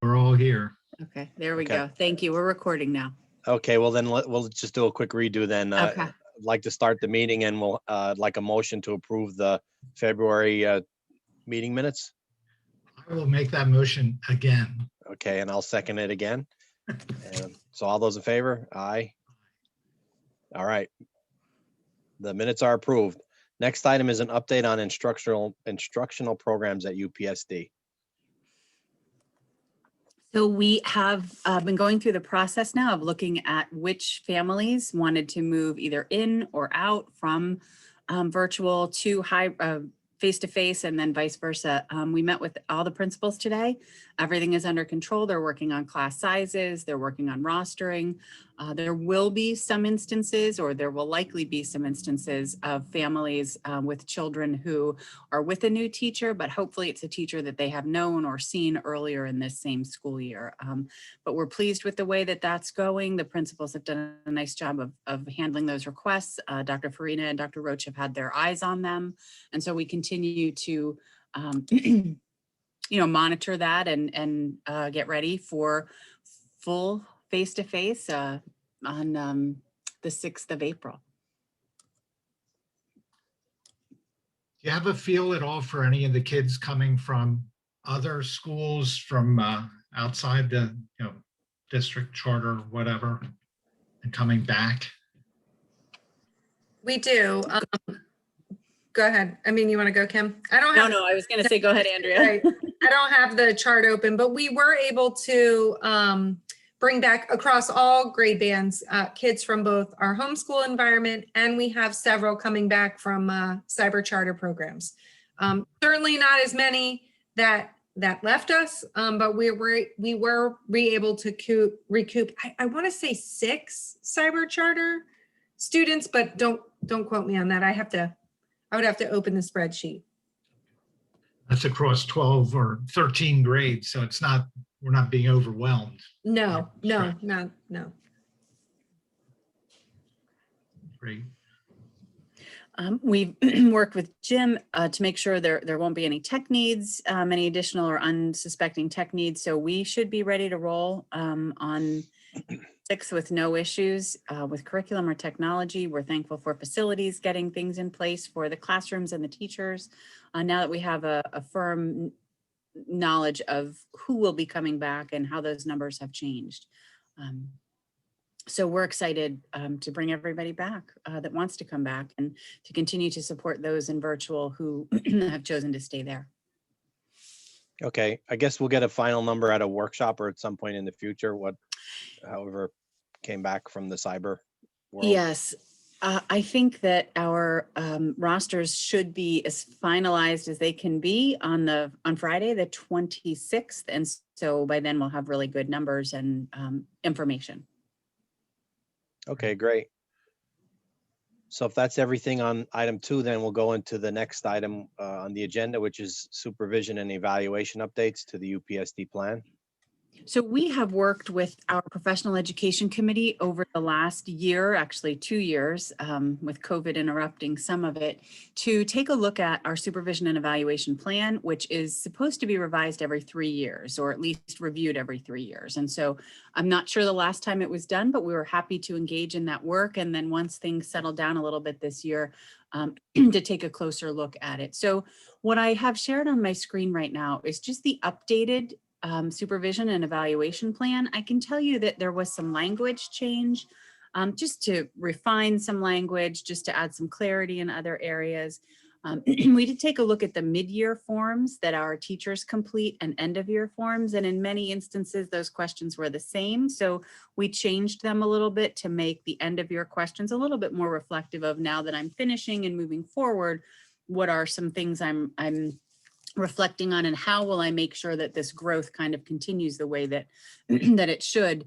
We're all here. Okay, there we Okay. go. Thank you. We're recording now. Okay, well then we'll just do a quick redo then. Okay. I'd like to start the meeting and we'll like a motion to approve the February meeting minutes. I will make that motion again. Okay, and I'll second it again. And so all those in favor? Aye. All right. The minutes are approved. Next item is an update on instructional programs at UPSD. So we have been going through the process now of looking at which families wanted to move either in or out from virtual to face-to-face and then vice versa. We met with all the principals today. Everything is under control. They're working on class sizes. They're working on rostering. There will be some instances, or there will likely be some instances of families with children who are with a new teacher, but hopefully it's a teacher that they have known or seen earlier in this same school year. But we're pleased with the way that that's going. The principals have done a nice job of handling those requests. Dr. Farina and Dr. Roach have had their eyes on them. And so we continue to monitor that and get ready for full face-to-face on the 6th of April. Do you have a feel at all for any of the kids coming from other schools from outside the district charter, whatever, and coming back? We do. Go ahead. I mean, you want to go, Kim? I don't have. No, I was going to say, go ahead, Andrea. Right. I don't have the chart open, but we were able to bring back across all grade bands, kids from both our homeschool environment, and we have several coming back from cyber charter programs. Certainly not as many that left us, but we were able to recoup. I want to say 6 cyber charter students, but don't quote me on that. I would have to open the spreadsheet. That's across 12 or 13 grades, so we're not being overwhelmed. No. Great. We've worked with Jim to make sure there won't be any tech needs, any additional or unsuspecting tech needs. So we should be ready to roll on 6 with no issues with curriculum or technology. We're thankful for facilities getting things in place for the classrooms and the teachers. Now that we have a firm knowledge of who will be coming back and how those numbers have changed. So we're excited to bring everybody back that wants to come back and to continue to support those in virtual who have chosen to stay there. Okay, I guess we'll get a final number at a workshop or at some point in the future, however came back from the cyber world. Yes, I think that our rosters should be as finalized as they can be on Friday, the 26th. And so by then we'll have really good numbers and information. Okay, great. So if that's everything on item 2, then we'll go into the next item on the agenda, which is supervision and evaluation updates to the UPSD plan. So we have worked with our professional education committee over the last year, actually 2 years, with COVID interrupting some of it, to take a look at our supervision and evaluation plan, which is supposed to be revised every 3 years, or at least reviewed every 3 years. And so I'm not sure the last time it was done, but we were happy to engage in that work. And then once things settled down a little bit this year, to take a closer look at it. So what I have shared on my screen right now is just the updated supervision and evaluation plan. I can tell you that there was some language change, just to refine some language, just to add some clarity in other areas. We did take a look at the mid-year forms that our teachers complete and end-of-year forms, and in many instances, those questions were the same. So we changed them a little bit to make the end-of-year questions a little bit more reflective of now that I'm finishing and moving forward, what are some things I'm reflecting on, and how will I make sure that this growth kind of continues the way that that it should.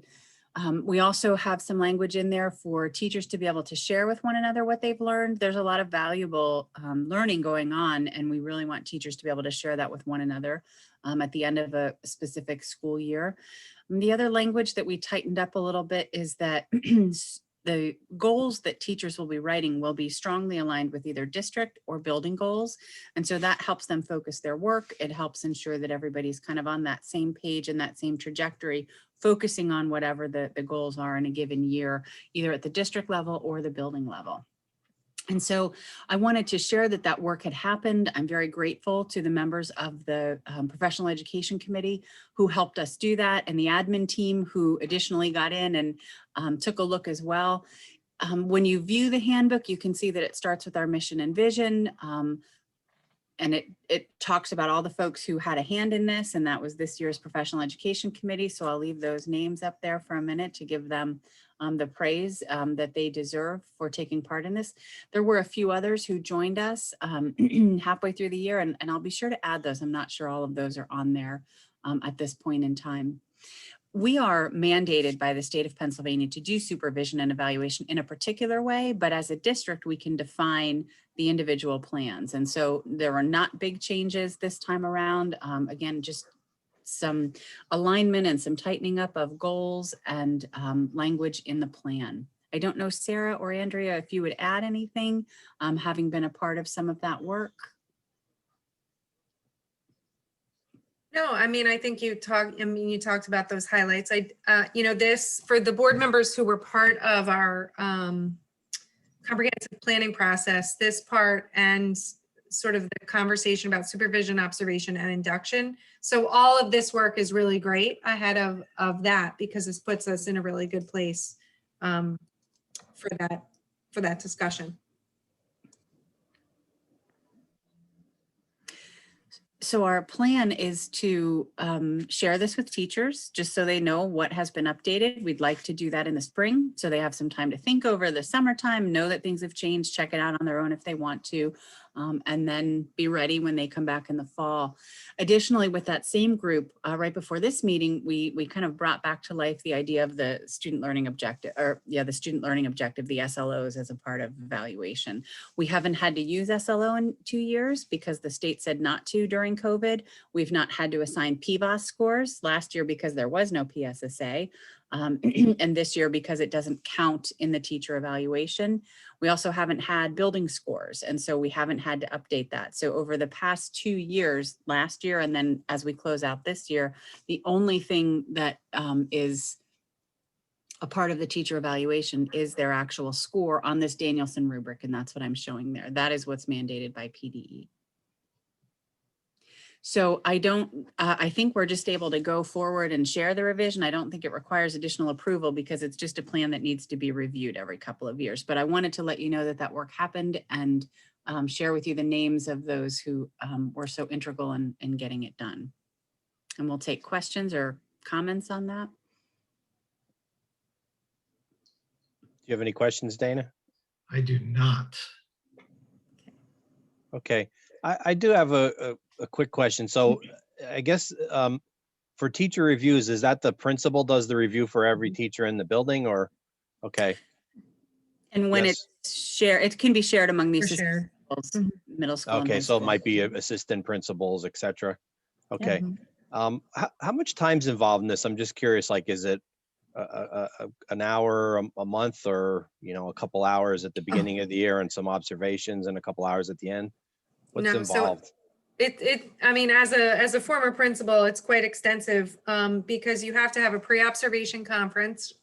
We also have some language in there for teachers to be able to share with one another what they've learned. There's a lot of valuable learning going on, and we really want teachers to be able to share that with one another at the end of a specific school year. And the other language that we tightened up a little bit is that the goals that teachers will be writing will be strongly aligned with either district or building goals. And so that helps them focus their work. It helps ensure that everybody's kind of on that same page and that same trajectory, focusing on whatever the goals are in a given year, either at the district level or the building level. And so I wanted to share that that work had happened. I'm very grateful to the members of the Professional Education Committee who helped us do that, and the admin team who additionally got in and took a look as well. When you view the handbook, you can see that it starts with our mission and vision. And it talks about all the folks who had a hand in this, and that was this year's Professional Education Committee. So I'll leave those names up there for a minute to give them the praise that they deserve for taking part in this. There were a few others who joined us halfway through the year, and I'll be sure to add those. I'm not sure all of those are on there at this point in time. We are mandated by the state of Pennsylvania to do supervision and evaluation in a particular way, but as a district, we can define the individual plans. And so there are not big changes this time around. Again, just some alignment and some tightening up of goals and language in the plan. I don't know, Sarah or Andrea, if you would add anything, having been a part of some of that work. No, I mean, I think you talked about those highlights. This, for the board members who were part of our comprehensive planning process, this part and sort of the conversation about supervision, observation, and induction. So all of this work is really great ahead of that, because this puts us in a really good place for that discussion. So our plan is to share this with teachers, just so they know what has been updated. We'd like to do that in the spring, so they have some time to think over the summertime, know that things have changed, check it out on their own if they want to, and then be ready when they come back in the fall. Additionally, with that same group, right before this meeting, we kind of brought back to life the idea of the student learning objective, the student learning objective, the SLOs, as a part of evaluation. We haven't had to use SLO in 2 years because the state said not to during COVID. We've not had to assign PVOS scores last year because there was no PSSA, and this year because it doesn't count in the teacher evaluation. We also haven't had building scores, and so we haven't had to update that. So over the past 2 years, last year and then as we close out this year, the only thing that is a part of the teacher evaluation is their actual score on this Danielson rubric, and that's what I'm showing there. That is what's mandated by PDE. So I think we're just able to go forward and share the revision. I don't think it requires additional approval because it's just a plan that needs to be reviewed every couple of years. But I wanted to let you know that that work happened and share with you the names of those who were so integral in getting it done. And we'll take questions or comments on that. Do you have any questions, Dana? I do not. Okay, I do have a quick question. So I guess for teacher reviews, is that the principal does the review for every teacher in the building, or? Okay. And when Yes. it's shared, it can be shared among the For sure. principals, middle school. and Okay, high so it school. might be assistant principals, et cetera. Okay. Yeah. How much time's involved in this? I'm just curious, like, is it an hour a month, or, you know, a couple hours at the beginning of the year and some observations and a couple hours at the end? What's No, so involved? I mean, as a former principal, it's quite extensive because you have to have a pre-observation conference.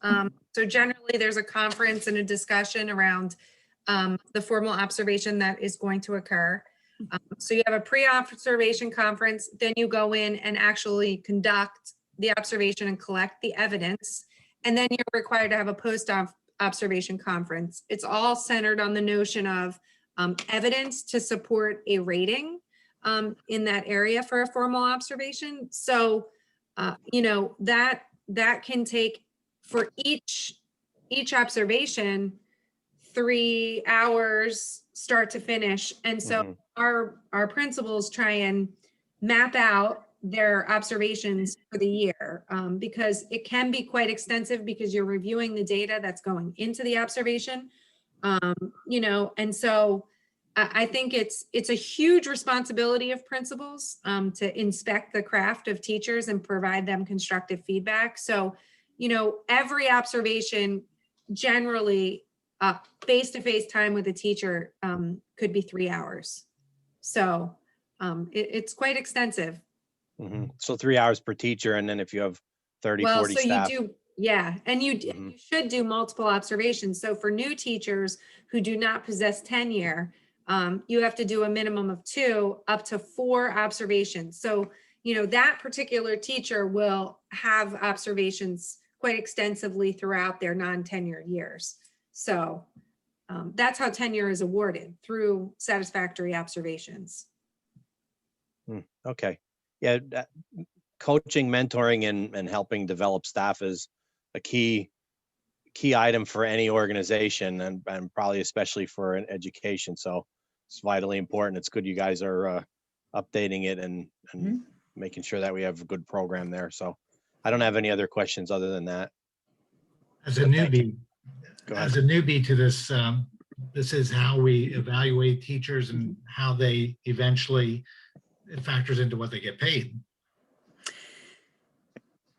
So generally there's a conference and a discussion around the formal observation that is going to occur. So you have a pre-observation conference, then you go in and actually conduct the observation and collect the evidence. And then you're required to have a post-observation conference. It's all centered on the notion of evidence to support a rating in that area for a formal observation. So, you know, that can take, for each observation, 3 hours start to finish. And so our principals try and map out their observations for the year because it can be quite extensive because you're reviewing the data that's going into the observation, you know, and so I think it's a huge responsibility of principals to inspect the craft of teachers and provide them constructive feedback. So, you know, every observation generally face-to-face time with a teacher could be 3 hours. So it's quite extensive. Mhm. So 3 hours per teacher, and then if you have 30, Well, 40 so staff. you do, yeah, and you Mhm. should do multiple observations. So for new teachers who do not possess tenure, you have to do a minimum of 2 up to 4 observations. So, you know, that particular teacher will have observations quite extensively throughout their non-tenured years. So that's how tenure is awarded, through satisfactory observations. Okay. Yeah. Coaching, mentoring, and helping develop staff is a key item for any organization, and probably especially for an education. So it's vitally important. It's good you guys are updating it and Mhm. making sure that we have a good program there. So I don't have any other questions other than that. As a But thank you. newbie, Go ahead. as a newbie to this, this is how we evaluate teachers and how they eventually, it factors into what they get paid.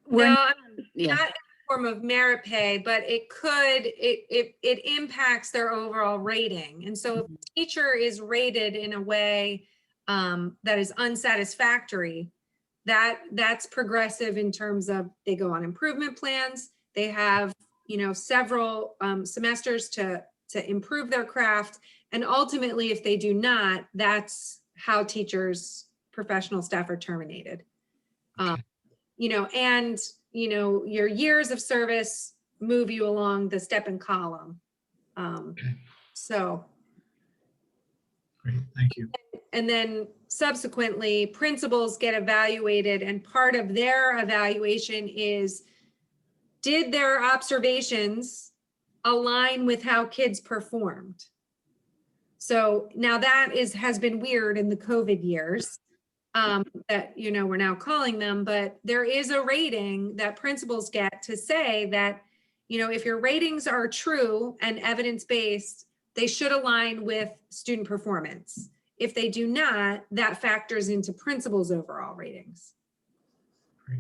We're, No, yeah. not in the form of merit pay, but it impacts their overall rating. And so if a teacher is rated in a way that is unsatisfactory, that's progressive in terms of they go on improvement plans. They have, you know, several semesters to improve their craft. And ultimately, if they do not, that's how teachers, professional staff are terminated. Okay. You know, and, you know, your years of service move you along the step and column. Okay. So, Great, thank you. and then subsequently, principals get evaluated, and part of their evaluation is, did their observations align with how kids performed? So now that has been weird in the COVID years. That, you know, we're now calling them, but there is a rating that principals get to say that, you know, if your ratings are true and evidence-based, they should align with student performance. If they do not, that factors into principals' overall ratings. Great.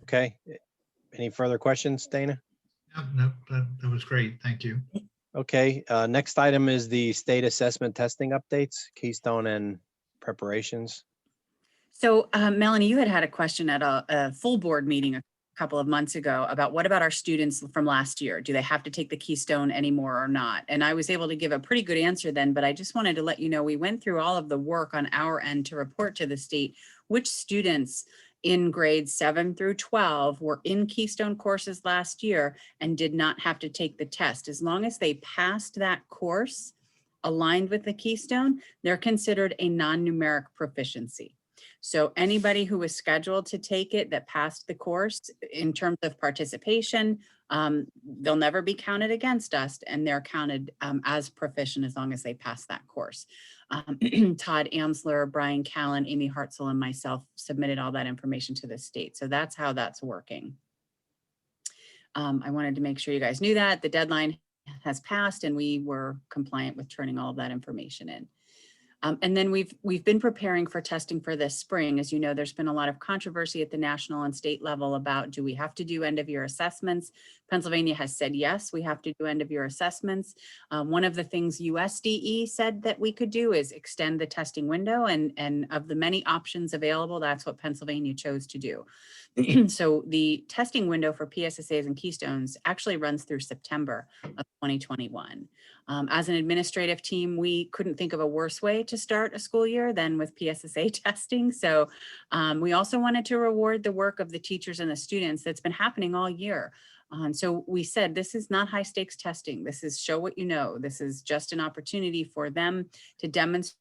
Okay. Any further questions, Dana? No, that was great. Thank you. Okay. Next item is the state assessment testing updates, Keystone and preparations. So Melanie, you had a question at a full board meeting a couple of months ago about what about our students from last year? Do they have to take the Keystone anymore or not? And I was able to give a pretty good answer then, but I just wanted to let you know, we went through all of the work on our end to report to the state which students in grades 7 through 12 were in Keystone courses last year and did not have to take the test. As long as they passed that course aligned with the Keystone, they're considered a non-numeric proficiency. So anybody who was scheduled to take it that passed the course in terms of participation, they'll never be counted against us, and they're counted as proficient as long as they pass that course. Todd Amsler, Brian Callen, Amy Hartzell, and myself submitted all that information to the state. So that's how that's working. I wanted to make sure you guys knew that. The deadline has passed and we were compliant with turning all of that information in. And then we've been preparing for testing for this spring. As you know, there's been a lot of controversy at the national and state level about, do we have to do end of year assessments? Pennsylvania has said, yes, we have to do end of year assessments. One of the things USDE said that we could do is extend the testing window, and of the many options available, that's what Pennsylvania chose to do. So the testing window for PSSAs and Keystones actually runs through September of 2021. As an administrative team, we couldn't think of a worse way to start a school year than with PSSA testing. So we also wanted to reward the work of the teachers and the students that's been happening all year. So we said, this is not high stakes testing. This is show what you know. This is just an opportunity for them to demonstrate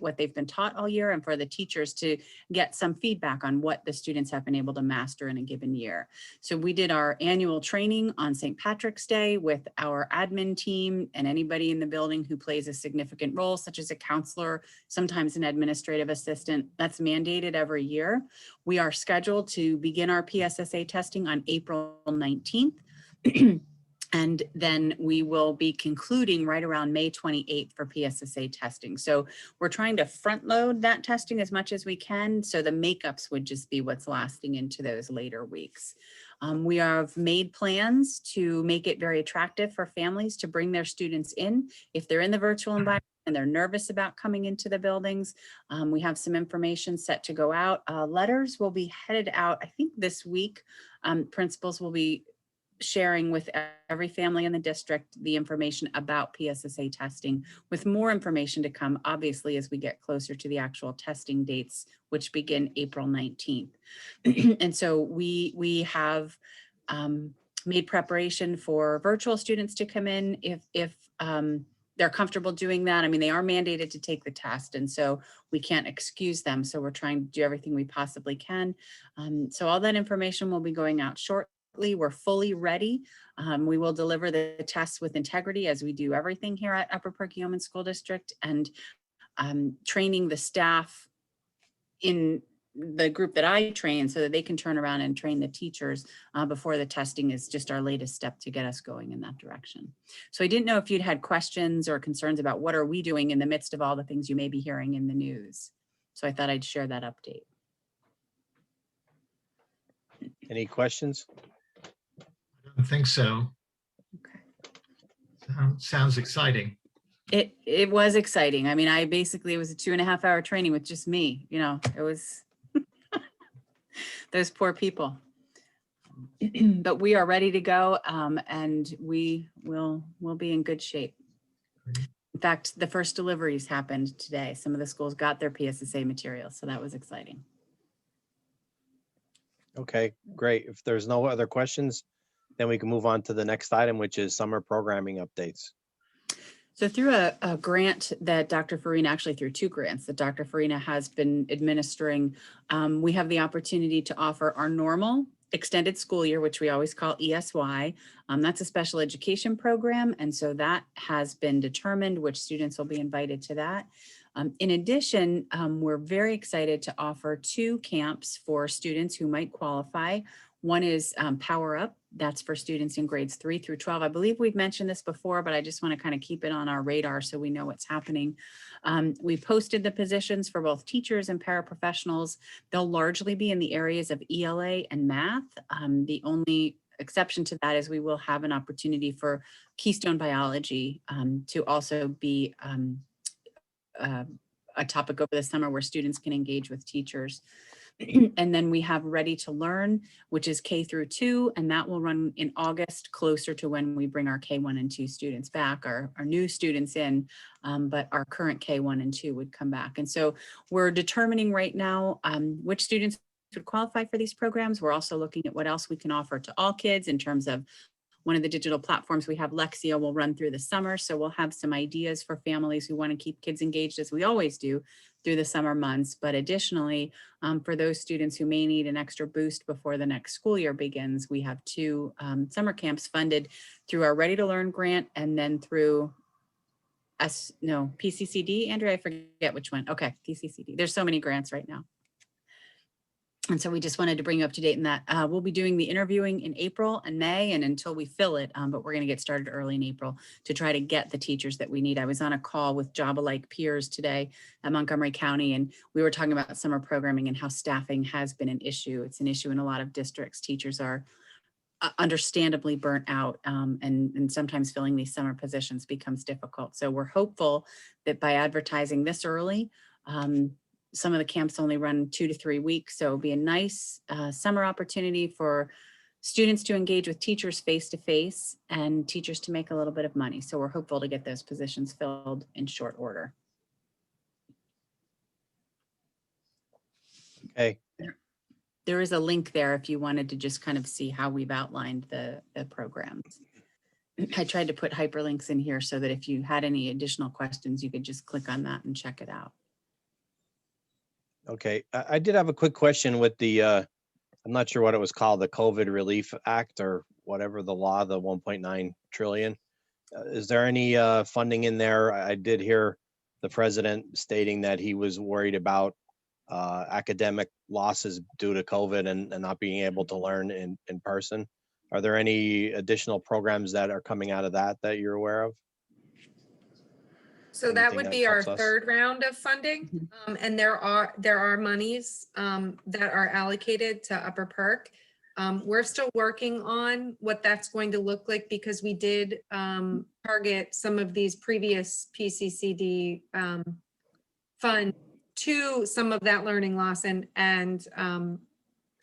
what they've been taught all year, and for the teachers to get some feedback on what the students have been able to master in a given year. So we did our annual training on St. Patrick's Day with our admin team and anybody in the building who plays a significant role, such as a counselor, sometimes an administrative assistant. That's mandated every year. We are scheduled to begin our PSSA testing on April 19th. And then we will be concluding right around May 28th for PSSA testing. So we're trying to front load that testing as much as we can. So the makeups would just be what's lasting into those later weeks. We have made plans to make it very attractive for families to bring their students in if they're in the virtual environment and they're nervous about coming into the buildings. We have some information set to go out. Letters will be headed out, I think this week. Principals will be sharing with every family in the district the information about PSSA testing, with more information to come, obviously, as we get closer to the actual testing dates, which begin April 19th. And so we have made preparation for virtual students to come in if they're comfortable doing that. I mean, they are mandated to take the test, and so we can't excuse them. So we're trying to do everything we possibly can. So all that information will be going out shortly. We're fully ready. We will deliver the tests with integrity, as we do everything here at Upper Perkiomen School District, and training the staff in the group that I train so that they can turn around and train the teachers before the testing is just our latest step to get us going in that direction. So I didn't know if you'd had questions or concerns about what are we doing in the midst of all the things you may be hearing in the news. So I thought I'd share that update. Any questions? I don't think so. Okay. Sounds exciting. It was exciting. I mean, it was a 2.5-hour training with just me, you know, it was those poor people. But we are ready to go, and we'll be in good shape. In fact, the first deliveries happened today. Some of the schools got their PSSA materials, so that was exciting. Okay, great. If there's no other questions, then we can move on to the next item, which is summer programming updates. So through a grant that Dr. Farina, actually through 2 grants that Dr. Farina has been administering, we have the opportunity to offer our normal extended school year, which we always call ESY. That's a special education program. And so that has been determined which students will be invited to that. In addition, we're very excited to offer 2 camps for students who might qualify. One is Power Up. That's for students in grades 3 through 12. I believe we've mentioned this before, but I just want to kind of keep it on our radar so we know what's happening. We posted the positions for both teachers and paraprofessionals. They'll largely be in the areas of ELA and math. The only exception to that is we will have an opportunity for Keystone Biology to also be a topic over the summer where students can engage with teachers. And then we have Ready to Learn, which is K through 2, and that will run in August, closer to when we bring our K1 and 2 students back, our new students in, but our current K1 and 2 would come back. And so we're determining right now which students would qualify for these programs. We're also looking at what else we can offer to all kids in terms of one of the digital platforms we have, Lexio, will run through the summer. So we'll have some ideas for families who want to keep kids engaged, as we always do, through the summer months. But additionally, for those students who may need an extra boost before the next school year begins, we have 2 summer camps funded through our Ready to Learn grant, and then through PCCD. Andrew, I forget which one. Okay, PCCD. There's so many grants right now. And so we just wanted to bring you up to date in that. We'll be doing the interviewing in April and May, and until we fill it, but we're going to get started early in April to try to get the teachers that we need. I was on a call with job-alike peers today at Montgomery County, and we were talking about summer programming and how staffing has been an issue. It's an issue in a lot of districts. Teachers are understandably burnt out, and sometimes filling these summer positions becomes difficult. So we're hopeful that by advertising this early, some of the camps only run 2 to 3 weeks. So it'll be a nice summer opportunity for students to engage with teachers face-to-face and teachers to make a little bit of money. So we're hopeful to get those positions filled in short order. Okay, There is a link there if you wanted to just kind of see how we've outlined the programs. I tried to put hyperlinks in here so that if you had any additional questions, you could just click on that and check it out. okay. I did have a quick question with the, I'm not sure what it was called, the COVID Relief Act or whatever the law, the 1.9 trillion. Is there any funding in there? I did hear the president stating that he was worried about academic losses due to COVID and not being able to learn in person. Are there any additional programs that are coming out of that you're aware of? So that Anything would that be our helps us? 3rd round of funding. And there are monies that are allocated to Upper Perk. We're still working on what that's going to look like because we did target some of these previous PCCD fund to some of that learning loss and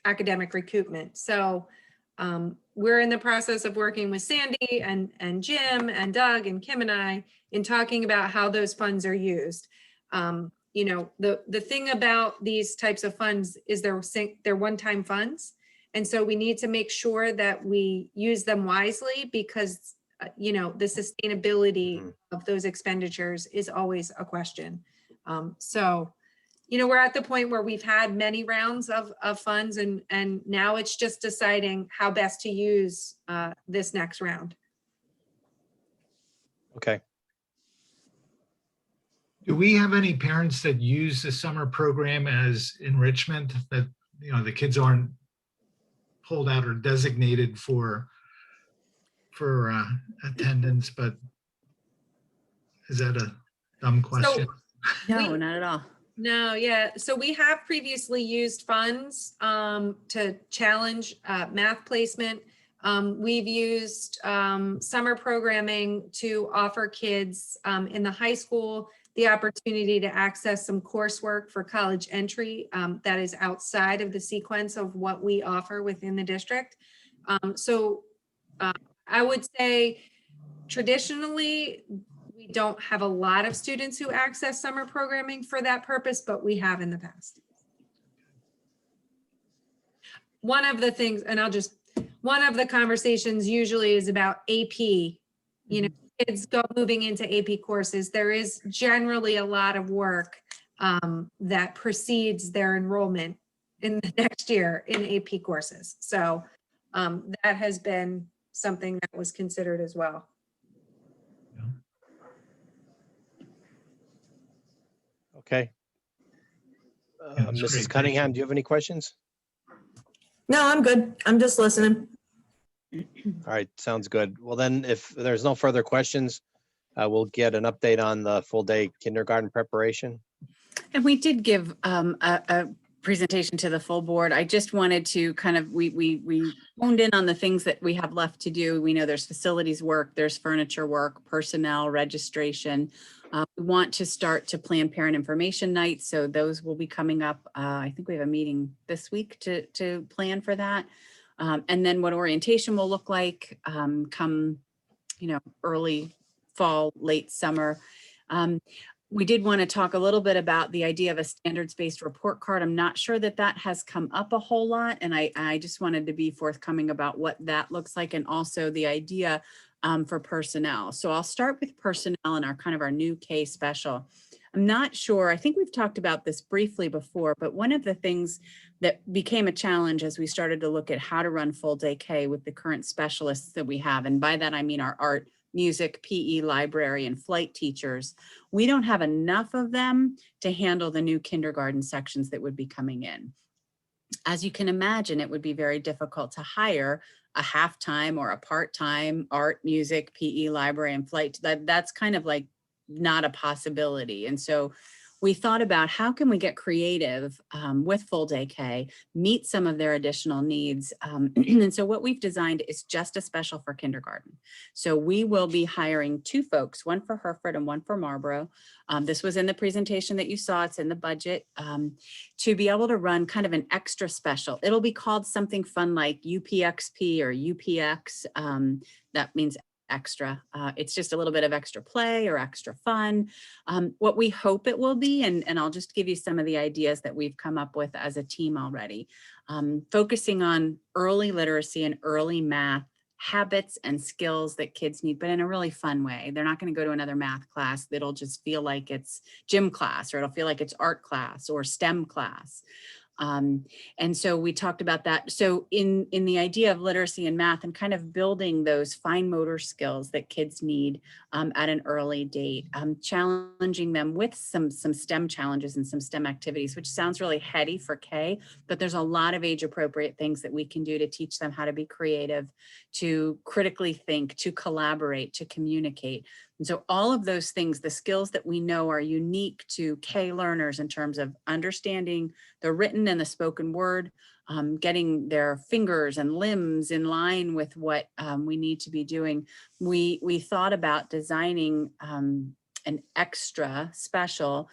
academic recoupment. So we're in the process of working with Sandy and Jim and Doug and Kim and I in talking about how those funds are used. You know, the thing about these types of funds is they're one-time funds. And so we need to make sure that we use them wisely because, you know, the sustainability of those expenditures is always a question. So, you know, we're at the point where we've had many rounds of funds and now it's just deciding how best to use this next round. Okay. Do we have any parents that use the summer program as enrichment, that, you know, the kids aren't pulled out or designated for attendance, but is that a dumb question? No, not at all. No, yeah. So we have previously used funds to challenge math placement. We've used summer programming to offer kids in the high school the opportunity to access some coursework for college entry that is outside of the sequence of what we offer within the district. So I would say traditionally, we don't have a lot of students who access summer programming for that purpose, but we have in the past. One of the things, and one of the conversations usually is about AP, you know, kids moving into AP courses. There is generally a lot of work that precedes their enrollment in the next year in AP courses. So that has been something that was considered as well. Okay. That's Mrs. great. Cunningham, do you have any questions? No, I'm good. I'm just listening. All right, sounds good. Well, then if there's no further questions, we'll get an update on the full day kindergarten preparation. And we did give a presentation to the full board. I just wanted to kind of, we honed in on the things that we have left to do. We know there's facilities work, there's furniture work, personnel, registration. We want to start to plan parent information nights. So those will be coming up. I think we have a meeting this week to plan for that. And then what orientation will look like come, you know, early fall, late summer. We did want to talk a little bit about the idea of a standards-based report card. I'm not sure that that has come up a whole lot. And I just wanted to be forthcoming about what that looks like and also the idea for personnel. So I'll start with personnel and our new K special. I'm not sure, I think we've talked about this briefly before, but one of the things that became a challenge as we started to look at how to run full day K with the current specialists that we have, and by that I mean our art, music, PE, library, and flight teachers, we don't have enough of them to handle the new kindergarten sections that would be coming in. As you can imagine, it would be very difficult to hire a half-time or a part-time art, music, PE, library, and flight. That's kind of like not a possibility. And so we thought about how can we get creative with full day K, meet some of their additional needs. And so what we've designed is just a special for kindergarten. So we will be hiring two folks, one for Hereford and one for Marlborough. This was in the presentation that you saw, it's in the budget, to be able to run kind of an extra special. It'll be called something fun like UPXP or UPX. That means extra. It's just a little bit of extra play or extra fun. What we hope it will be, and I'll just give you some of the ideas that we've come up with as a team already, focusing on early literacy and early math habits and skills that kids need, but in a really fun way. They're not going to go to another math class. It'll just feel like it's gym class, or it'll feel like it's art class or STEM class. And so we talked about that. So in the idea of literacy and math and kind of building those fine motor skills that kids need at an early date, challenging them with some STEM challenges and some STEM activities, which sounds really heady for K, but there's a lot of age appropriate things that we can do to teach them how to be creative, to critically think, to collaborate, to communicate. And so all of those things, the skills that we know are unique to K learners in terms of understanding the written and the spoken word, getting their fingers and limbs in line with what we need to be doing. We thought about designing an extra special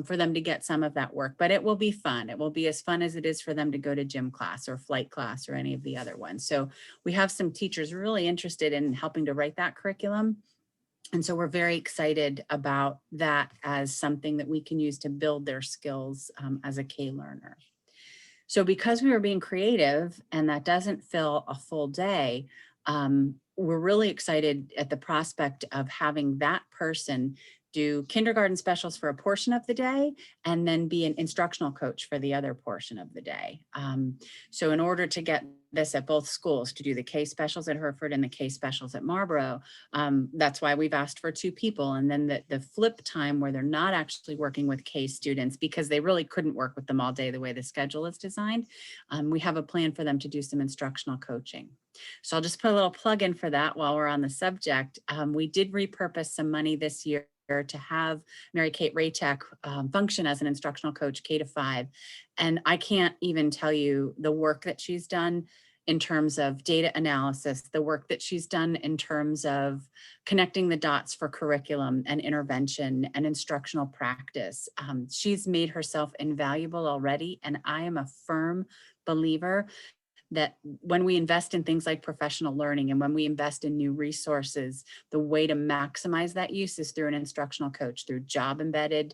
for them to get some of that work, but it will be fun. It will be as fun as it is for them to go to gym class or flight class or any of the other ones. So we have some teachers really interested in helping to write that curriculum. And so we're very excited about that as something that we can use to build their skills as a K learner. So because we were being creative and that doesn't fill a full day, we're really excited at the prospect of having that person do kindergarten specials for a portion of the day and then be an instructional coach for the other portion of the day. So in order to get this at both schools, to do the K specials at Hereford and the K specials at Marlborough, that's why we've asked for 2 people. And then the flip time where they're not actually working with K students because they really couldn't work with them all day the way the schedule is designed, we have a plan for them to do some instructional coaching. So I'll just put a little plug in for that while we're on the subject. We did repurpose some money this year to have Mary Kate Raytek function as an instructional coach K-5. And I can't even tell you the work that she's done in terms of data analysis, the work that she's done in terms of connecting the dots for curriculum and intervention and instructional practice. She's made herself invaluable already. And I am a firm believer that when we invest in things like professional learning and when we invest in new resources, the way to maximize that use is through an instructional coach, through job embedded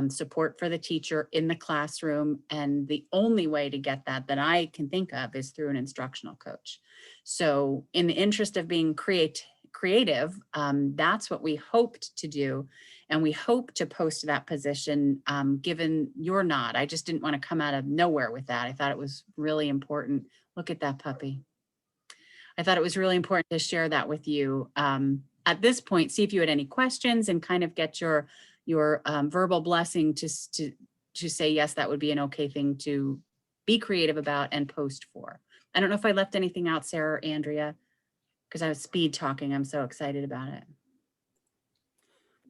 support for the teacher in the classroom. And the only way to get that I can think of is through an instructional coach. So in the interest of being creative, that's what we hoped to do. And we hope to post that position given your nod. I just didn't want to come out of nowhere with that. I thought it was really important. Look at that puppy. I thought it was really important to share that with you. At this point, see if you had any questions and kind of get your verbal blessing to say, yes, that would be an okay thing to be creative about and post for. I don't know if I left anything out, Sarah or Andrea, because I was speed talking. I'm so excited about it.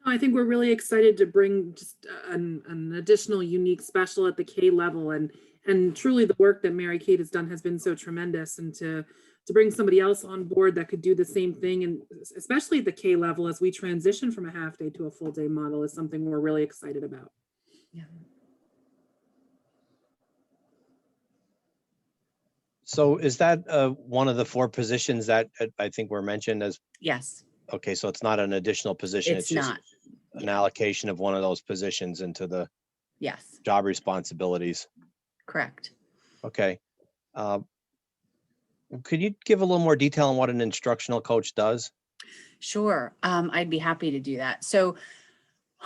I think we're really excited to bring just an additional unique special at the K level, and truly the work that Mary Kate has done has been so tremendous, and to bring somebody else on board that could do the same thing, and especially at the K level as we transition from a half day to a full day model, is something we're really excited about. Yeah. So is that one of the 4 positions that I think were mentioned as? Yes. Okay, so it's not an additional position. It's just not an allocation of one of those positions into the Yes, job responsibilities. correct. Okay. Could you give a little more detail on what an instructional coach does? Sure. I'd be happy to do that. So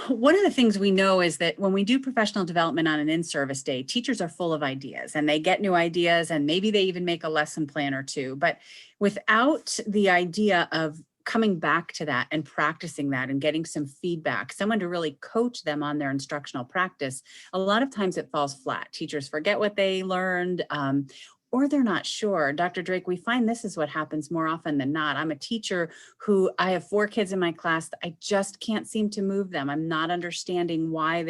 one of the things we know is that when we do professional development on an in-service day, teachers are full of ideas and they get new ideas and maybe they even make a lesson plan or 2. But without the idea of coming back to that and practicing that and getting some feedback, someone to really coach them on their instructional practice, a lot of times it falls flat. Teachers forget what they learned, or they're not sure. Dr. Drake, we find this is what happens more often than not. I'm a teacher who I have 4 kids in my class. I just can't seem to move them. I'm not understanding why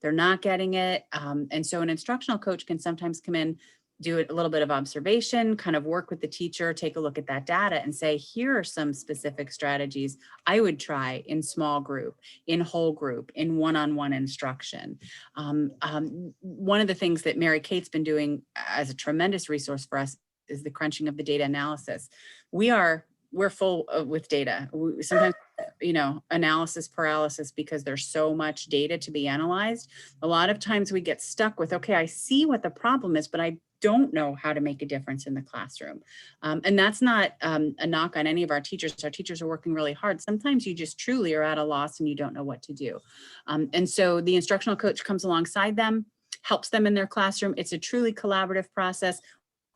they're not getting it. And so an instructional coach can sometimes come in, do a little bit of observation, kind of work with the teacher, take a look at that data and say, here are some specific strategies I would try in small group, in whole group, in one-on-one instruction. One of the things that Mary Kate's been doing as a tremendous resource for us is the crunching of the data analysis. We're full with data. Sometimes, analysis paralysis because there's so much data to be analyzed. A lot of times we get stuck with, okay, I see what the problem is, but I don't know how to make a difference in the classroom. And that's not a knock on any of our teachers. Our teachers are working really hard. Sometimes you just truly are at a loss and you don't know what to do. And so the instructional coach comes alongside them, helps them in their classroom. It's a truly collaborative process.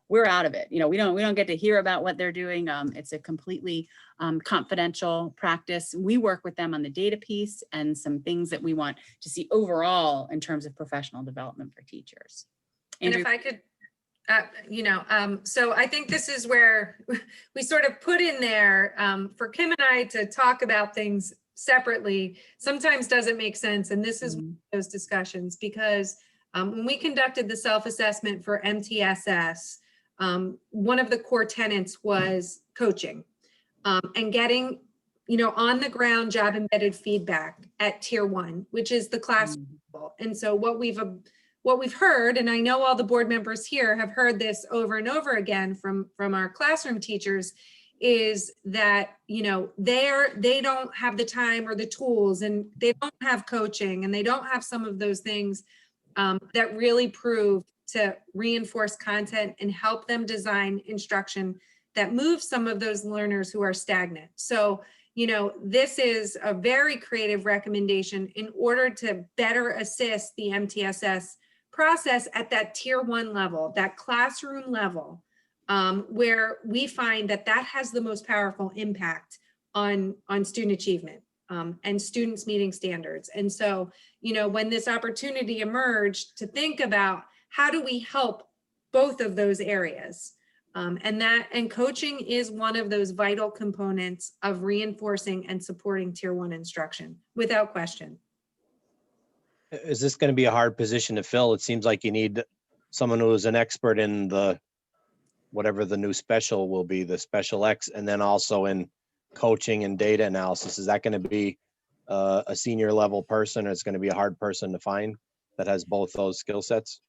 We're out of it. We don't get to hear about what they're doing. It's a completely confidential practice. We work with them on the data piece and some things that we want to see overall in terms of professional development for teachers. Andrew? And if I could, so I think this is where we sort of put in there for Kim and I to talk about things separately sometimes doesn't make sense. And this is one Mm. of those discussions because when we conducted the self-assessment for MTSS, one of the core tenets was coaching and getting, on the ground job embedded feedback at tier 1, which is the classroom level. And so what we've heard, and I know all the board members here have heard this over and over again from our classroom teachers, is that, they don't have the time or the tools, and they don't have coaching, and they don't have some of those things that really prove to reinforce content and help them design instruction that moves some of those learners who are stagnant. So, this is a very creative recommendation in order to better assist the MTSS process at that tier 1 level, that classroom level, where we find that has the most powerful impact on student achievement and students meeting standards. And so, when this opportunity emerged to think about how do we help both of those areas, and coaching is one of those vital components of reinforcing and supporting tier 1 instruction, without question. Is this going to be a hard position to fill? It seems like you need someone who is an expert in whatever the new special will be, the special X, and then also in coaching and data analysis. Is that going to be a senior level person, or it's going to be a hard person to find that has both those skill sets?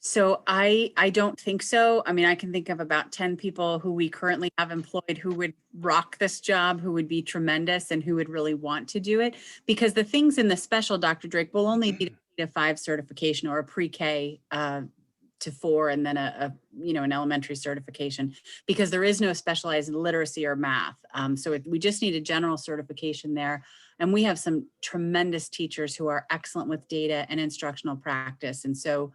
So I don't think so. I mean, I can think of about 10 people who we currently have employed who would rock this job, who would be tremendous, and who would really want to do it. Because the things in the special, Dr. Drake, will only need a 5 certification or a pre-K to 4, and then an elementary certification, because there is no specialized literacy or math. So we just need a general certification there. And we have some tremendous teachers who are excellent with data and instructional practice. And so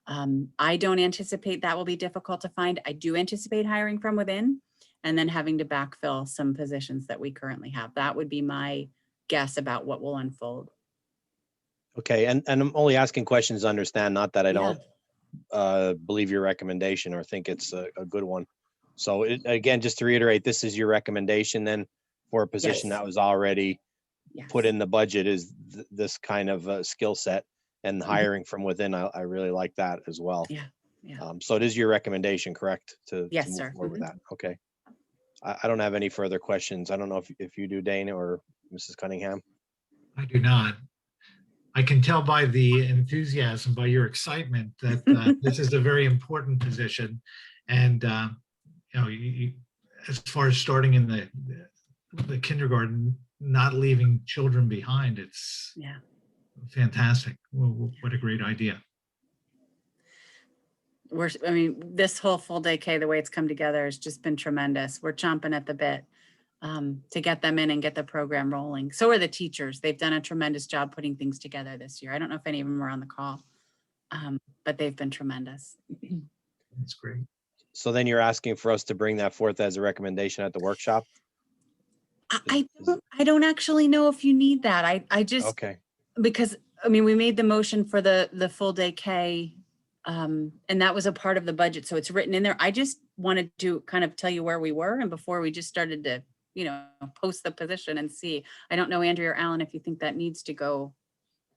I don't anticipate that will be difficult to find. I do anticipate hiring from within and then having to backfill some positions that we currently have. That would be my guess about what will unfold. Okay, and I'm only asking questions to understand, not that I Yeah. don't believe your recommendation or think it's a good one. So again, just to reiterate, this is your recommendation then for a position Yes. that was already Yes. put in the budget, is this kind of skill set, and hiring from within. I really like that as well. Yeah. Yeah. So it is your recommendation, correct? To Yes, move sir. forward with that. Okay. I don't have any further questions. I don't know if you do, Dana or Mrs. Cunningham. I do not. I can tell by the enthusiasm, by your excitement, that this is a very important position. And, as far as starting in the kindergarten, not leaving children behind, it's fantastic. Well, what a great idea. This whole full day K, the way it's come together has just been tremendous. We're chomping at the bit to get them in and get the program rolling. So are the teachers. They've done a tremendous job putting things together this year. I don't know if any of them are on the call, but they've been tremendous. That's great. So then you're asking for us to bring that forth as a recommendation at the workshop? I don't actually know if you need that. I just, Okay. because we made the motion for the full day K, and that was a part of the budget. So it's written in there. I just wanted to kind of tell you where we were, and before we just started to, post the position and see. I don't know, Andrea or Alan, if you think that needs to go,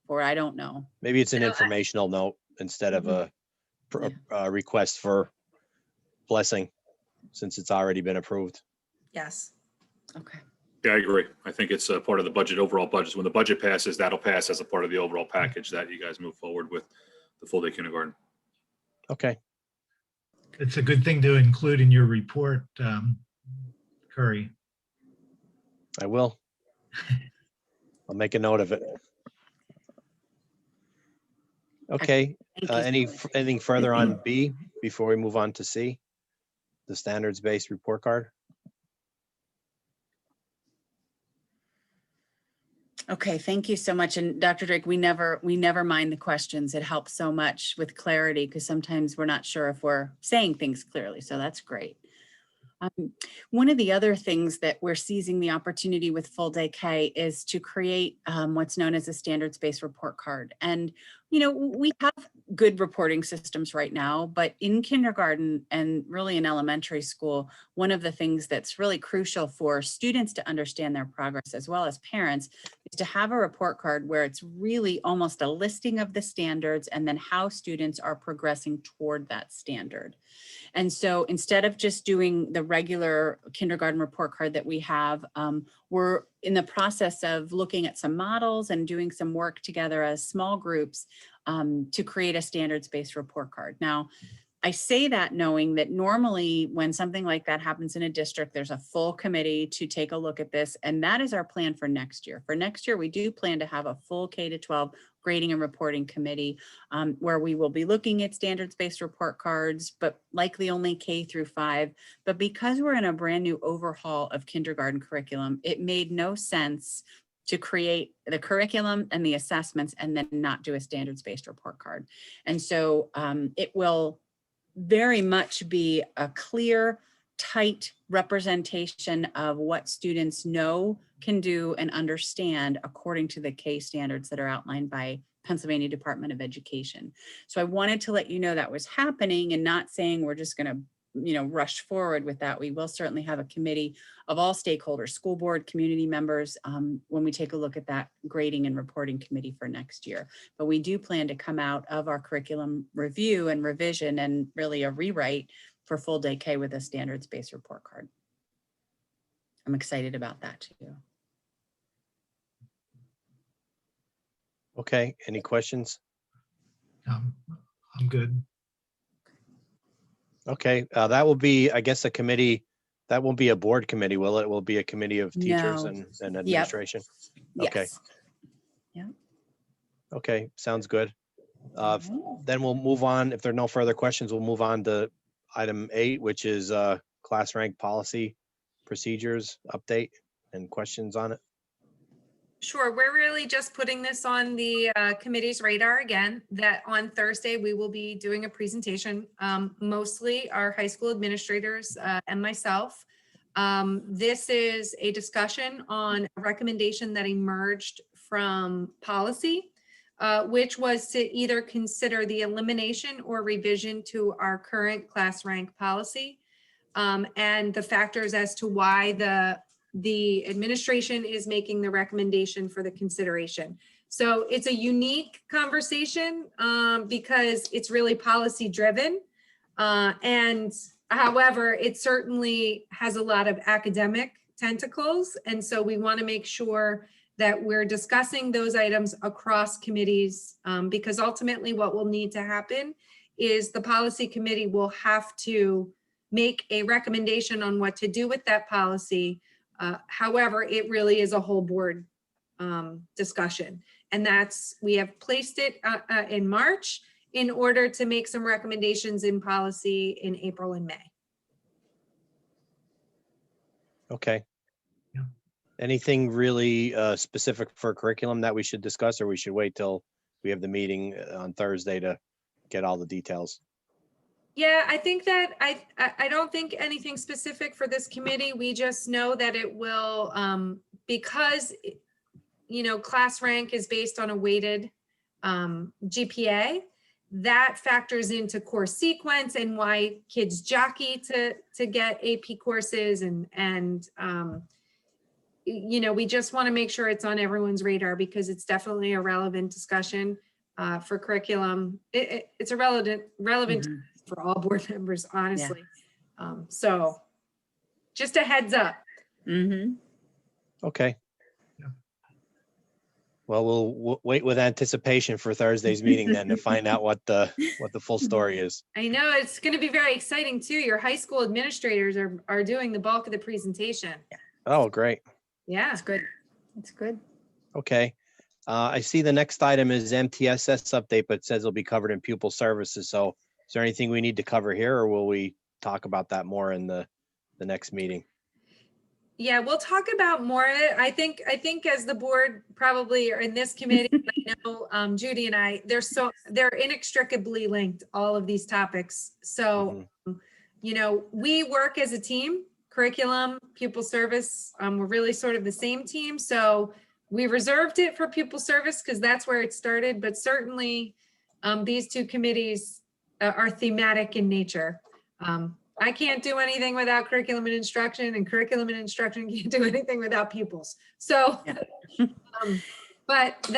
or I don't know. Maybe it's an informational note instead of a request for blessing, since it's already been approved. Yes. Okay. Yeah, I agree. I think it's a part of the budget, overall budget. When the budget passes, that'll pass as a part of the overall package that you guys move forward with the full day kindergarten. Okay. It's a good thing to include in your report, Curry. I will. I'll make a note of it. Okay. Thank you. Anything further on B before we move on to C, the standards-based report card? Okay, thank you so much. And Dr. Drake, we never mind the questions. It helps so much with clarity, because sometimes we're not sure if we're saying things clearly. So that's great. One of the other things that we're seizing the opportunity with full day K is to create what's known as a standards-based report card. And, we have good reporting systems right now, but in kindergarten and really in elementary school, one of the things that's really crucial for students to understand their progress as well as parents is to have a report card where it's really almost a listing of the standards and then how students are progressing toward that standard. And so instead of just doing the regular kindergarten report card that we have, we're in the process of looking at some models and doing some work together as small groups to create a standards-based report card. Now, I say that knowing that normally when something like that happens in a district, there's a full committee to take a look at this. And that is our plan for next year. For next year, we do plan to have a full K-12 grading and reporting committee where we will be looking at standards-based report cards, but likely only K through 5. But because we're in a brand new overhaul of kindergarten curriculum, it made no sense to create the curriculum and the assessments and then not do a standards-based report card. And so it will very much be a clear, tight representation of what students know, can do, and understand according to the K standards that are outlined by Pennsylvania Department of Education. So I wanted to let you know that was happening and not saying we're just going to rush forward with that. We will certainly have a committee of all stakeholders, school board, community members, when we take a look at that grading and reporting committee for next year. But we do plan to come out of our curriculum review and revision and really a rewrite for full day K with a standards-based report card. I'm excited about that too. Okay, any questions? I'm good. Okay, that will be, I guess, a committee. That won't be a board committee, will it? It will be a committee of teachers No. and administration. Okay. Yes. Yeah. Okay, sounds good. Right. Then we'll move on. If there are no further questions, we'll move on to item 8, which is class rank policy procedures update and questions on it. Sure, we're really just putting this on the committee's radar again, that on Thursday, we will be doing a presentation, mostly our high school administrators and myself. This is a discussion on a recommendation that emerged from policy, which was to either consider the elimination or revision to our current class rank policy, and the factors as to why the administration is making the recommendation for the consideration. So it's a unique conversation because it's really policy driven. And however, it certainly has a lot of academic tentacles. And so we want to make sure that we're discussing those items across committees because ultimately what will need to happen is the policy committee will have to make a recommendation on what to do with that policy. However, it really is a whole board discussion. And we have placed it in March in order to make some recommendations in policy in April and May. Okay. Yeah. Anything really specific for curriculum that we should discuss, or we should wait till we have the meeting on Thursday to get all the details? Yeah, I think that I don't think anything specific for this committee. We just know that it will, because, class rank is based on a weighted GPA, that factors into course sequence and why kids jockey to get AP courses. And we just want to make sure it's on everyone's radar because it's definitely a relevant discussion for curriculum. It's a relevant Mhm. for all board members, honestly. So just a heads up. Mm-hmm. Okay. Yeah. Well, we'll wait with anticipation for Thursday's meeting then to find out what the full story is. I know it's going to be very exciting too. Your high school administrators are doing the bulk of the presentation. Oh, great. Yeah. That's good. That's good. Okay. I see the next item is MTSS update, but it says it'll be covered in pupil services. So is there anything we need to cover here, or will we talk about that more in the next meeting? Yeah, we'll talk about more of it. I think as the board probably or in this committee, I know Judy and I, they're inextricably linked, all of these topics. So, we work as a team, curriculum, pupil service. We're really sort of the same team. So we reserved it for pupil service because that's where it started, but certainly these two committees are thematic in nature. I can't do anything without curriculum and instruction can't do anything without pupils. So, but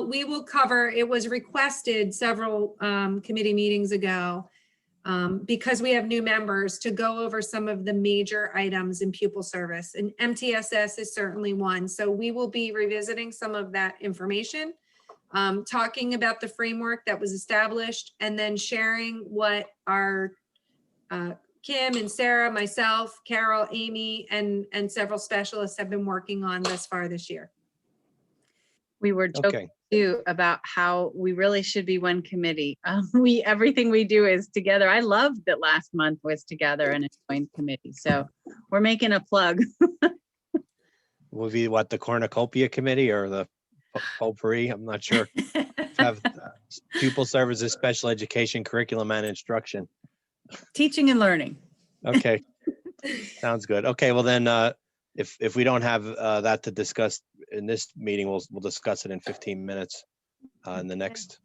we will cover, it was requested several committee meetings ago because we have new members to go over some of the major items in pupil service, and MTSS is certainly one. So we will be revisiting some of that information, talking about the framework that was established, and then sharing what our Kim and Sarah, myself, Carol, Amy, and several specialists have been working on thus far this year. We were joking Okay. too about how we really should be one committee. Everything we do is together. I loved that last month was together in a joint committee. So we're making a plug. Will be what, the cornucopia committee or the potpourri? I'm not sure. Have pupil services, special education, curriculum and instruction. Teaching and learning. Okay. Sounds good. Okay, well then, if we don't have that to discuss in this meeting, we'll discuss it in 15 minutes in the next.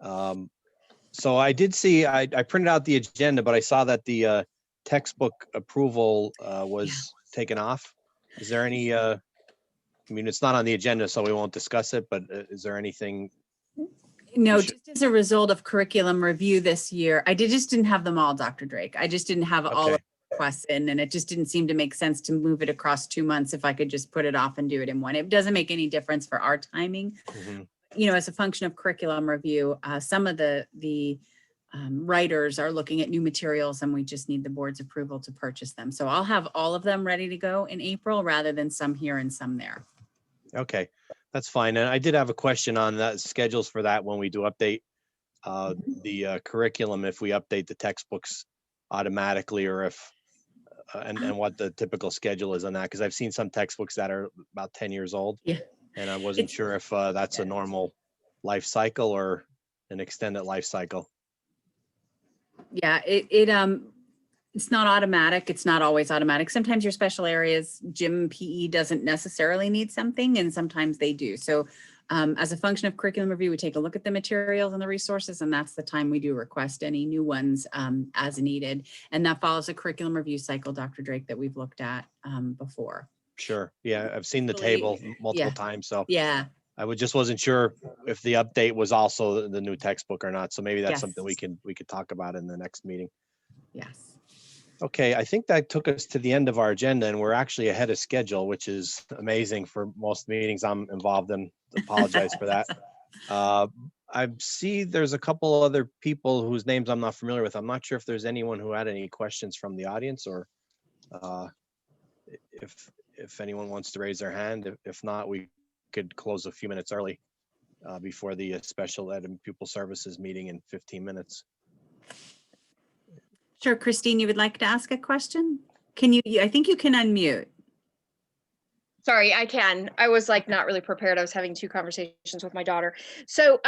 So I did see, I printed out the agenda, but I saw that the textbook approval was taken off. Is there any, I mean, it's not on the agenda, so we won't discuss it, but is there anything? No, just as a result of curriculum review this year, just didn't have them all, Dr. Drake. I just didn't have all Okay. of the requests in, and it just didn't seem to make sense to move it across 2 months if I could just put it off and do it in one. It doesn't make any difference for our timing. Mhm. As a function of curriculum review, some of the writers are looking at new materials, and we just need the board's approval to purchase them. So I'll have all of them ready to go in April rather than some here and some there. Okay, that's fine. And I did have a question on that schedules for that when we do update the curriculum, if we update the textbooks automatically, or if and what the typical schedule is on that, because I've seen some textbooks that are about 10 years old. Yeah. And I wasn't It's- sure if that's a normal life cycle or an extended life cycle. Yeah, it's not automatic. It's not always automatic. Sometimes your special areas, gym, PE doesn't necessarily need something, and sometimes they do. So as a function of curriculum review, we take a look at the materials and the resources, and that's the time we do request any new ones as needed. And that follows a curriculum review cycle, Dr. Drake, that we've looked at before. Sure. Yeah, I've seen the Usually- table multiple yeah. times, so Yeah. just wasn't sure if the update was also the new textbook or not. So maybe that's Yes. something we could talk about in the next meeting. Yes. Okay, I think that took us to the end of our agenda, and we're actually ahead of schedule, which is amazing for most meetings I'm involved in. Apologize for that. I see there's a couple other people whose names I'm not familiar with. I'm not sure if there's anyone who had any questions from the audience, or if anyone wants to raise their hand. If not, we could close a few minutes early before the special ed and pupil services meeting in 15 minutes. Sure, Christine, you would like to ask a question? I think you can unmute. Sorry, I can. I was like not really prepared. I was having 2 conversations with my daughter. So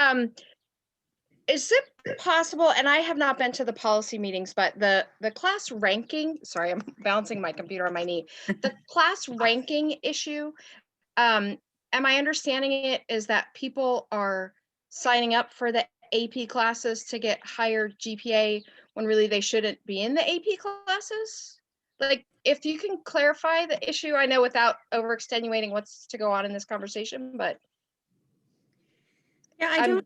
is it possible, and I have not been to the policy meetings, but the class ranking, sorry, I'm bouncing my computer on my knee. The class ranking issue, am I understanding it is that people are signing up for the AP classes to get higher GPA when really they shouldn't be in the AP classes? Like, if you can clarify the issue, I know without overextenuating what's to go on in this conversation, but Yeah, I'm-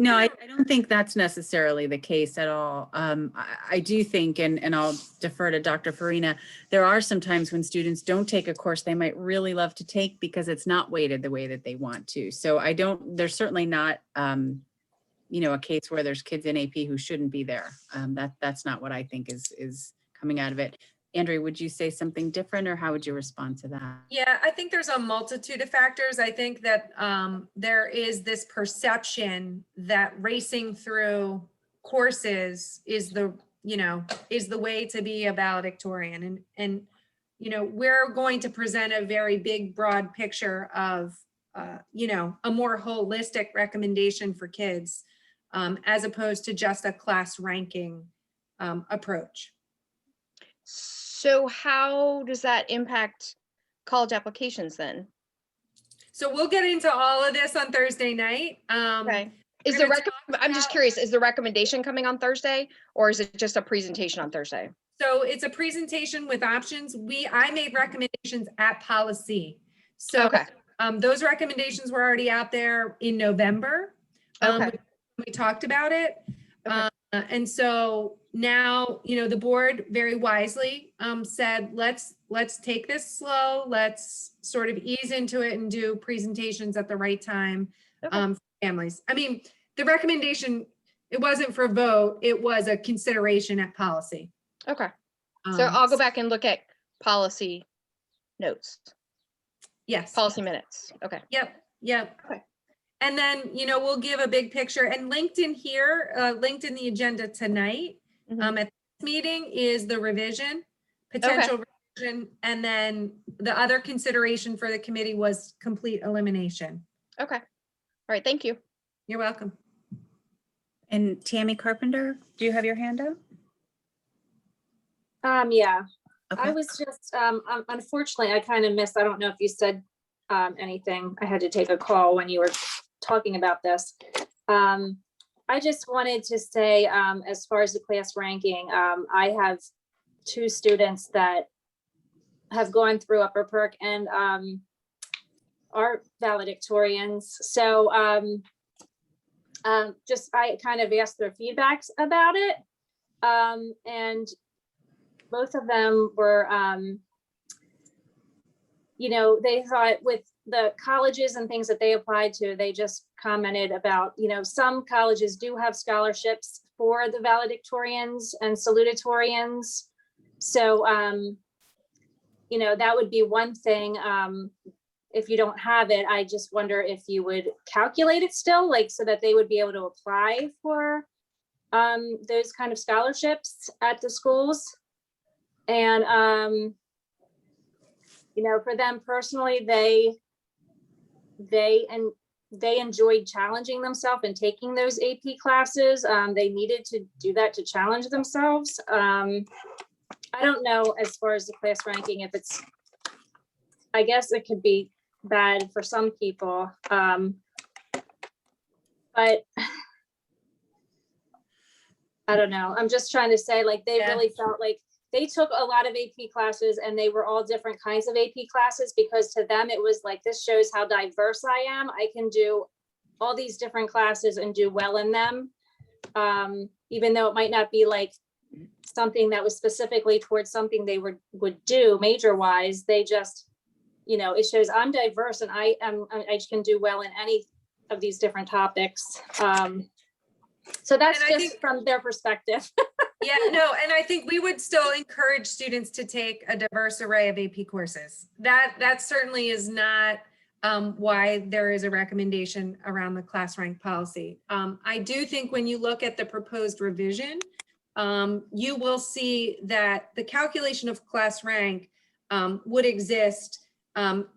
I don't think that's necessarily the case at all. I do think, and I'll defer to Dr. Farina, there are some times when students don't take a course they might really love to take because it's not weighted the way that they want to. So there's certainly not, a case where there's kids in AP who shouldn't be there. That's not what I think is coming out of it. Andrea, would you say something different, or how would you respond to that? Yeah, I think there's a multitude of factors. I think that there is this perception that racing through courses is the way to be a valedictorian. And we're going to present a very big, broad picture of, a more holistic recommendation for kids as opposed to just a class ranking approach. so how does that impact college applications then? So we'll get into all of this on Thursday night. Okay. Is gonna the talk I'm just about- curious, is the recommendation coming on Thursday or is it just a presentation on Thursday? So it's a presentation with options. I made recommendations at policy. So Okay, those recommendations were already out there in November. Okay. We talked about it. Okay. And so now, the board very wisely said, let's take this slow. Let's sort of ease into it and do presentations at the right time Okay. for families. I mean, the recommendation, it wasn't for vote, it was a consideration at policy. okay. So Um, I'll go back and look at policy notes, Yes. policy minutes. Okay. Yep. Okay. And then, we'll give a big picture and linked in here, linked in the agenda tonight. Mhm. At this meeting is the revision, potential revision, and then the other consideration for the committee was complete elimination. Okay. All right. Thank you. You're welcome. And Tammy Carpenter, do you have your hand up? Yeah, Okay. I was just, unfortunately, I kind of missed, I don't know if you said anything. I had to take a call when you were talking about this. I just wanted to say, as far as the class ranking, I have 2 students that have gone through Upper Perk and are valedictorians. So just, I kind of asked their feedbacks about it. And both of them were, they thought with the colleges and things that they applied to, they just commented about, some colleges do have scholarships for the valedictorians and salutatorians. So, that would be one thing. If you don't have it, I just wonder if you would calculate it still, like, so that they would be able to apply for those kind of scholarships at the schools. And, for them personally, they enjoyed challenging themselves and taking those AP classes. They needed to do that to challenge themselves. I don't know, as far as the class ranking, if it's, I guess it could be bad for some people. But I don't know. I'm just trying to say, like, they Yeah. really felt like they took a lot of AP classes and they were all different kinds of AP classes, because to them it was like, this shows how diverse I am. I can do all these different classes and do well in them. Even though it might not be like something that was specifically towards something they would do major wise, they just, it shows I'm diverse and I can do well in any of these different topics. So that's And I just from their perspective. Yeah, no, and I think we would still encourage students to take a diverse array of AP courses. That certainly is not why there is a recommendation around the class rank policy. I do think when you look at the proposed revision, you will see that the calculation of class rank would exist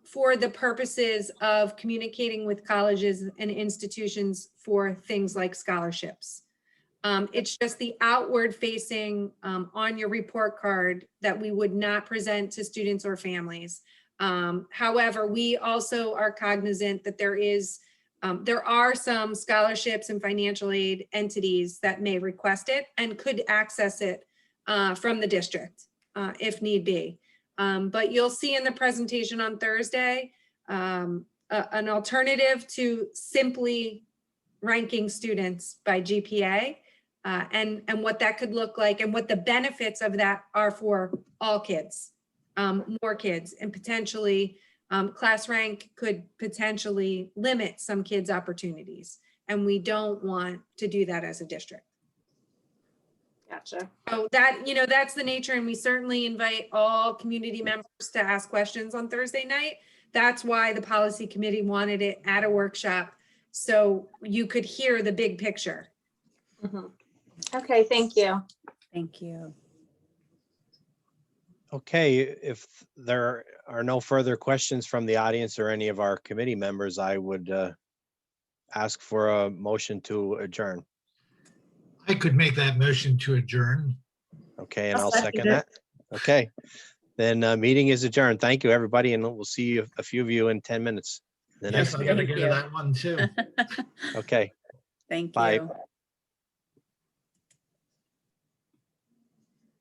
for the purposes of communicating with colleges and institutions for things like scholarships. It's just the outward facing on your report card that we would not present to students or families. However, we also are cognizant that there are some scholarships and financial aid entities that may request it and could access it from the district if need be. But you'll see in the presentation on Thursday, an alternative to simply ranking students by GPA. And what that could look like and what the benefits of that are for all kids, more kids, and potentially class rank could potentially limit some kids' opportunities. And we don't want to do that as a district. Gotcha. So that, that's the nature, and we certainly invite all community members to ask questions on Thursday night. That's why the policy committee wanted it at a workshop, so you could hear the big picture. Mhm. Okay, thank you. Thank you. Okay, if there are no further questions from the audience or any of our committee members, I would ask for a motion to adjourn. I could make that motion to adjourn. Okay, and I'll I'll second second it. that. Okay, then meeting is adjourned. Thank you, everybody, and we'll see a few of you in 10 minutes. The Yes, next, I gotta Thank go to you. that one too. okay. Thank Bye. you.